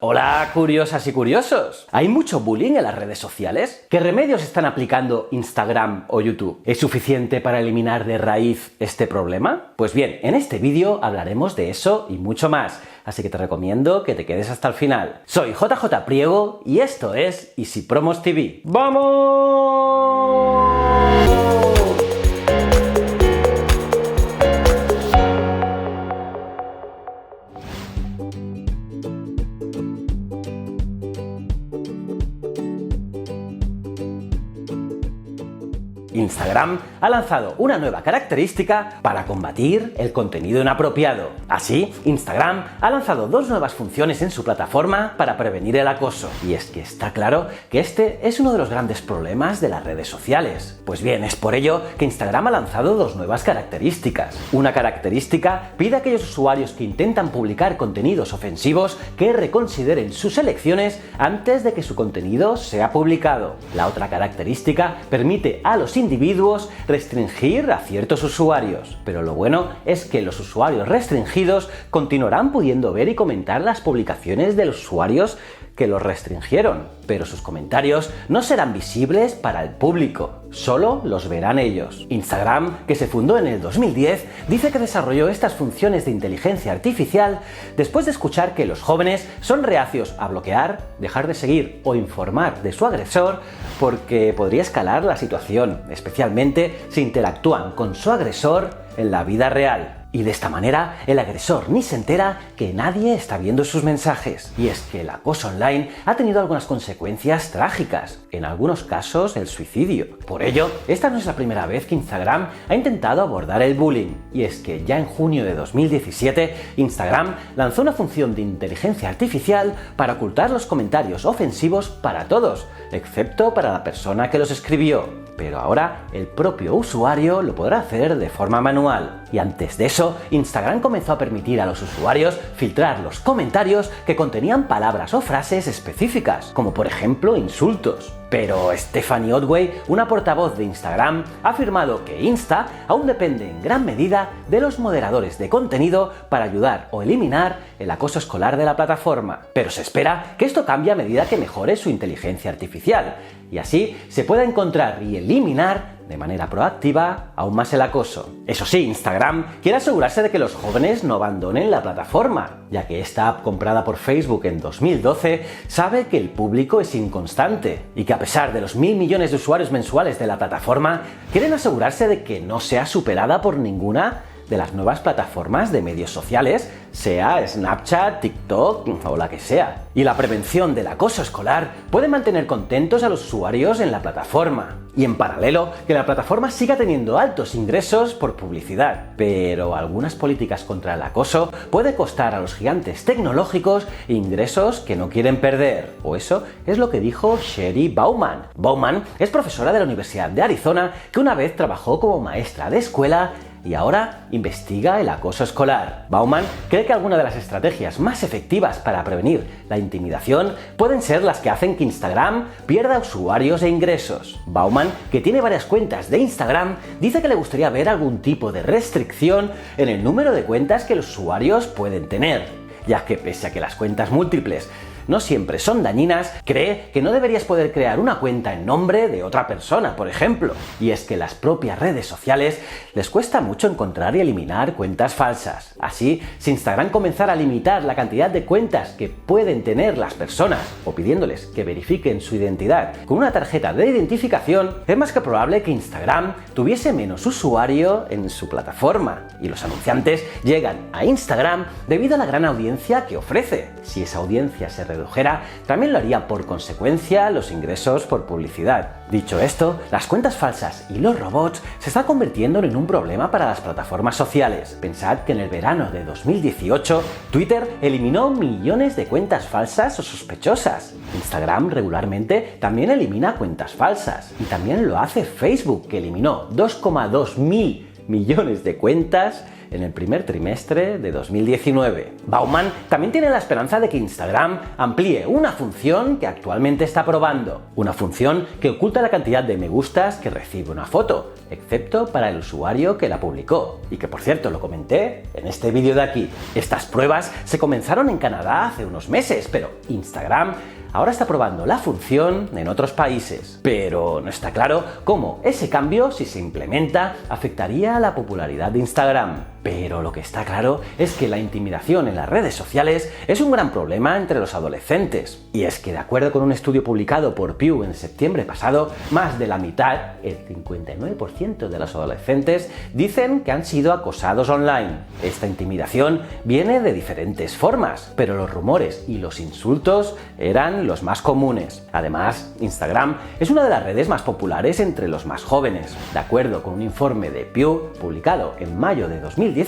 Hola, curiosas y curiosos. ¿Hay mucho bullying en las redes sociales? ¿Qué remedios están aplicando Instagram o YouTube? ¿Es suficiente para eliminar de raíz este problema? Pues bien, en este vídeo hablaremos de eso y mucho más, así que te recomiendo que te quedes hasta el final. Soy JJ Priego y esto es Easy Promos TV. ¡Vamos! Instagram ha lanzado una nueva característica para combatir el contenido inapropiado. Así, Instagram ha lanzado dos nuevas funciones en su plataforma para prevenir el acoso. Y es que está claro que este es uno de los grandes problemas de las redes sociales. Pues bien, es por ello que Instagram ha lanzado dos nuevas características. Una característica pide a aquellos usuarios que intentan publicar contenidos ofensivos que reconsideren sus elecciones antes de que su contenido sea publicado. La otra característica permite a los individuos restringir a ciertos usuarios, pero lo bueno es que los usuarios restringidos continuarán pudiendo ver y comentar las publicaciones de los usuarios que los restringieron, pero sus comentarios no serán visibles para el público, solo los verán ellos. Instagram, que se fundó en el 2010, dice que desarrolló estas funciones de inteligencia artificial después de escuchar que los jóvenes son reacios a bloquear, dejar de seguir o informar de su agresor porque podría escalar la situación, especialmente si interactúan con su agresor en la vida real. Y de esta manera, el agresor ni se entera que nadie está viendo sus mensajes. Y es que el acoso online ha tenido algunas consecuencias trágicas, en algunos casos el suicidio. Por ello, esta no es la primera vez que Instagram ha intentado abordar el bullying. Y es que ya en junio de 2017, Instagram lanzó una función de inteligencia artificial para ocultar los comentarios ofensivos para todos, excepto para la persona que los escribió. Pero ahora el propio usuario lo podrá hacer de forma manual. Y antes de eso, Instagram comenzó a permitir a los usuarios filtrar los comentarios que contenían palabras o frases específicas, como por ejemplo insultos. Pero Stephanie Otway, una portavoz de Instagram, ha afirmado que Insta aún depende en gran medida de los moderadores de contenido para ayudar o eliminar el acoso escolar de la plataforma. Pero se espera que esto cambie a medida que mejore su inteligencia artificial, y así se pueda encontrar y eliminar de manera proactiva aún más el acoso. Eso sí, Instagram quiere asegurarse de que los jóvenes no abandonen la plataforma, ya que esta app comprada por Facebook en 2012 sabe que el público es inconstante y que a pesar de los 1.000 millones de usuarios mensuales de la plataforma, quieren asegurarse de que no sea superada por ninguna de las nuevas plataformas de medios sociales, sea Snapchat, TikTok o la que sea. Y la prevención del acoso escolar puede mantener contentos a los usuarios en la plataforma. Y en paralelo, que la plataforma siga teniendo altos ingresos por publicidad. Pero algunas políticas contra el acoso puede costar a los gigantes tecnológicos ingresos que no quieren perder. O eso es lo que dijo Sherry Bauman. Bauman es profesora de la Universidad de Arizona que una vez trabajó como maestra de escuela y ahora investiga el acoso escolar. Bauman cree que algunas de las estrategias más efectivas para prevenir la intimidación pueden ser las que hacen que Instagram pierda usuarios e ingresos. Bauman, que tiene varias cuentas de Instagram, dice que le gustaría ver algún tipo de restricción en el número de cuentas que los usuarios pueden tener, ya que pese a que las cuentas múltiples no siempre son dañinas, cree que no deberías poder crear una cuenta en nombre de otra persona, por ejemplo. Y es que las propias redes sociales les cuesta mucho encontrar y eliminar cuentas falsas. Así, si Instagram comenzara a limitar la cantidad de cuentas que pueden tener las personas o pidiéndoles que verifiquen su identidad con una tarjeta de identificación, es más que probable que Instagram tuviese menos usuario en su plataforma. Y los anunciantes llegan a Instagram debido a la gran audiencia que ofrece. Si esa audiencia se redujera, también lo haría por consecuencia los ingresos por publicidad. Dicho esto, las cuentas falsas y los robots se están convirtiendo en un problema para las plataformas sociales. Pensad que en el verano de 2018, Twitter eliminó millones de cuentas falsas o sospechosas. Instagram regularmente también elimina cuentas falsas. Y también lo hace Facebook, que eliminó 2,2 mil millones de cuentas en el primer trimestre de 2019. Bauman también tiene la esperanza de que Instagram amplíe una función que actualmente está probando, una función que oculta la cantidad de me gustas que recibe una foto, excepto para el usuario que la publicó, y que por cierto lo comenté en este vídeo de aquí. Estas pruebas se comenzaron en Canadá hace unos meses, pero Instagram ahora está probando la función en otros países. Pero no está claro cómo ese cambio, si se implementa, afectaría a la popularidad de Instagram. Pero lo que está claro es que la intimidación en las redes sociales es un gran problema entre los adolescentes. Y es que de acuerdo con un estudio publicado por Pew en septiembre pasado, más de la mitad, el 59% de los adolescentes, dicen que han sido acosados online. Esta intimidación viene de diferentes formas, pero los rumores y los insultos eran los más comunes. Además, Instagram es una de las redes más populares entre los más jóvenes. De acuerdo con un informe de Pew publicado en mayo de 2018,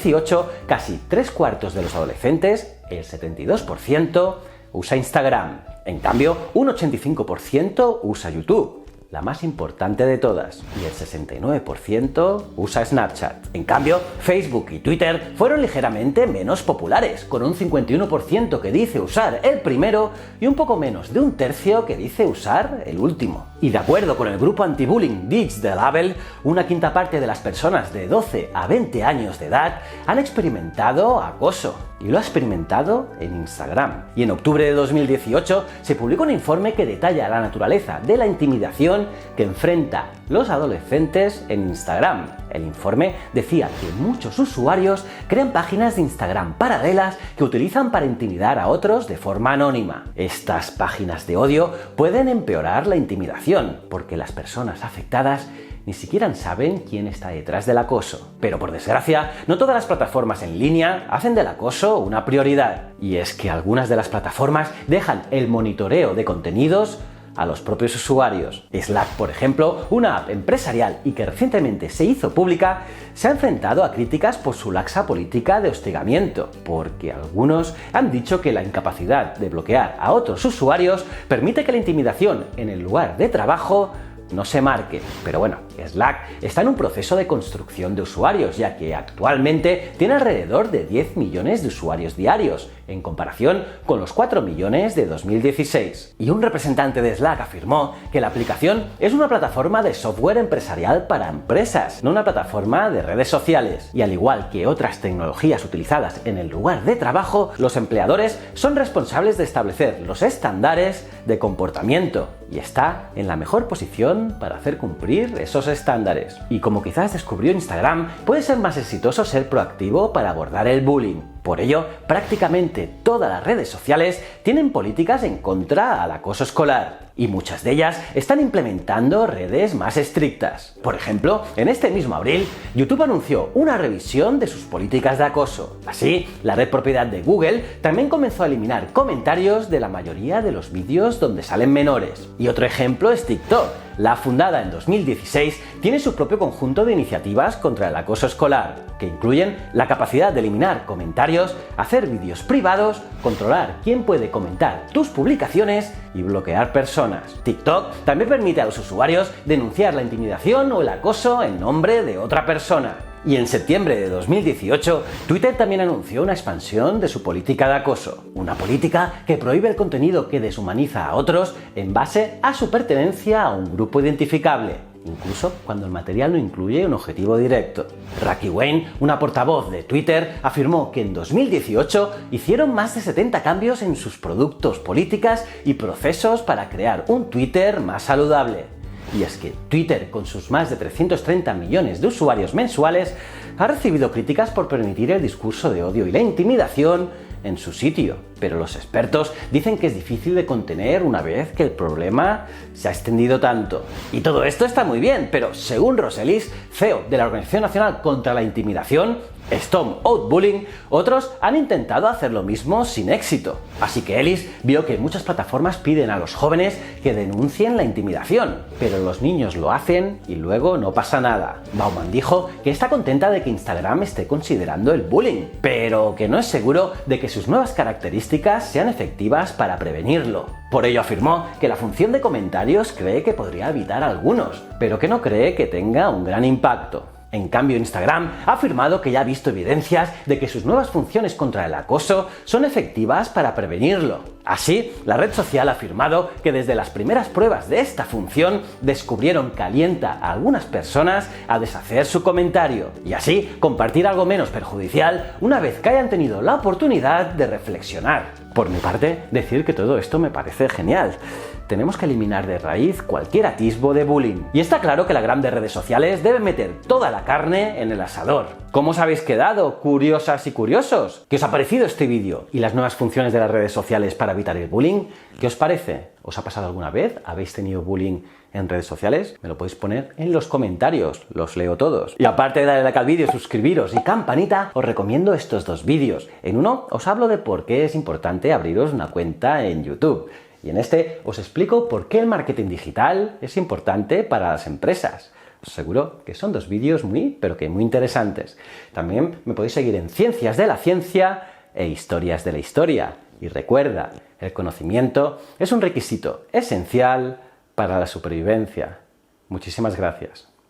casi 3/4 de los adolescentes, el 72%, usa Instagram. En cambio, un 85% usa YouTube, la más importante de todas, y el 69% usa Snapchat. En cambio, Facebook y Twitter fueron ligeramente menos populares, con un 51% que dice usar el primero y un poco menos de un tercio que dice usar el último. Y de acuerdo con el grupo anti-bullying Ditch the Label, una quinta parte de las personas de 12 a 20 años de edad han experimentado acoso. Y lo ha experimentado en Instagram. Y en octubre de 2018 se publicó un informe que detalla la naturaleza de la intimidación que enfrenta los adolescentes en Instagram. El informe decía que muchos usuarios crean páginas de Instagram paralelas que utilizan para intimidar a otros de forma anónima. Estas páginas de odio pueden empeorar la intimidación, porque las personas afectadas ni siquiera saben quién está detrás del acoso. Pero por desgracia, no todas las plataformas en línea hacen del acoso una prioridad. Y es que algunas de las plataformas dejan el monitoreo de contenidos a los propios usuarios. Slack, por ejemplo, una app empresarial y que recientemente se hizo pública, se ha enfrentado a críticas por su laxa política de hostigamiento, porque algunos han dicho que la incapacidad de bloquear a otros usuarios permite que la intimidación en el lugar de trabajo no se marque. Pero bueno, Slack está en un proceso de construcción de usuarios, ya que actualmente tiene alrededor de 10 millones de usuarios diarios, en comparación con los 4 millones de 2016. Y un representante de Slack afirmó que la aplicación es una plataforma de software empresarial para empresas, no una plataforma de redes sociales. Y al igual que otras tecnologías utilizadas en el lugar de trabajo, los empleadores son responsables de establecer los estándares de comportamiento y está en la mejor posición para hacer cumplir esos estándares. Y como quizás descubrió Instagram, puede ser más exitoso ser proactivo para abordar el bullying. Por ello, prácticamente todas las redes sociales tienen políticas en contra al acoso escolar, y muchas de ellas están implementando redes más estrictas. Por ejemplo, en este mismo abril, YouTube anunció una revisión de sus políticas de acoso. Así, la red propiedad de Google también comenzó a eliminar comentarios de la mayoría de los vídeos donde salen menores. Y otro ejemplo es TikTok. La fundada en 2016 tiene su propio conjunto de iniciativas contra el acoso escolar, que incluyen la capacidad de eliminar comentarios, hacer vídeos privados, controlar quién puede comentar tus publicaciones y bloquear personas. TikTok también permite a los usuarios denunciar la intimidación o el acoso en nombre de otra persona. Y en septiembre de 2018, Twitter también anunció una expansión de su política de acoso, una política que prohíbe el contenido que deshumaniza a otros en base a su pertenencia a un grupo identificable, incluso cuando el material no incluye un objetivo directo. Raki Wayne, una portavoz de Twitter, afirmó que en 2018 hicieron más de 70 cambios en sus productos, políticas y procesos para crear un Twitter más saludable. Y es que Twitter, con sus más de 330 millones de usuarios mensuales, ha recibido críticas por permitir el discurso de odio y la intimidación en su sitio. Pero los expertos dicen que es difícil de contener una vez que el problema se ha extendido tanto. Y todo esto está muy bien, pero según Ross Ellis, CEO de la Organización Nacional contra la Intimidación, Stop Bullying, otros han intentado hacer lo mismo sin éxito. Así que Ellis vio que muchas plataformas piden a los jóvenes que denuncien la intimidación, pero los niños lo hacen y luego no pasa nada. Bauman dijo que está contenta de que Instagram esté considerando el bullying, pero que no es seguro de que sus nuevas características sean efectivas para prevenirlo. Por ello afirmó que la función de comentarios cree que podría evitar algunos, pero que no cree que tenga un gran impacto. En cambio, Instagram ha afirmado que ya ha visto evidencias de que sus nuevas funciones contra el acoso son efectivas para prevenirlo. Así, la red social ha afirmado que desde las primeras pruebas de esta función descubrieron que alienta a algunas personas a deshacer su comentario y así compartir algo menos perjudicial una vez que hayan tenido la oportunidad de reflexionar. Por mi parte, decir que todo esto me parece genial. Tenemos que eliminar de raíz cualquier atisbo de bullying. Y está claro que las grandes redes sociales deben meter toda la carne en el asador. ¿Cómo os habéis quedado, curiosas y curiosos? ¿Qué os ha parecido este vídeo y las nuevas funciones de las redes sociales para evitar el bullying? ¿Qué os parece? ¿Os ha pasado alguna vez? ¿Habéis tenido bullying en redes sociales? Me lo podéis poner en los comentarios, los leo todos. Y aparte de darle like al vídeo, suscribiros y campanita, os recomiendo estos dos vídeos. En uno os hablo de por qué es importante abriros una cuenta en YouTube. Y en este os explico por qué el marketing digital es importante para las empresas. Os aseguro que son dos vídeos muy interesantes. También me podéis seguir en Ciencias de la Ciencia e Historias de la Historia. Y recuerda, el conocimiento es un requisito esencial para la supervivencia. Muchísimas gracias.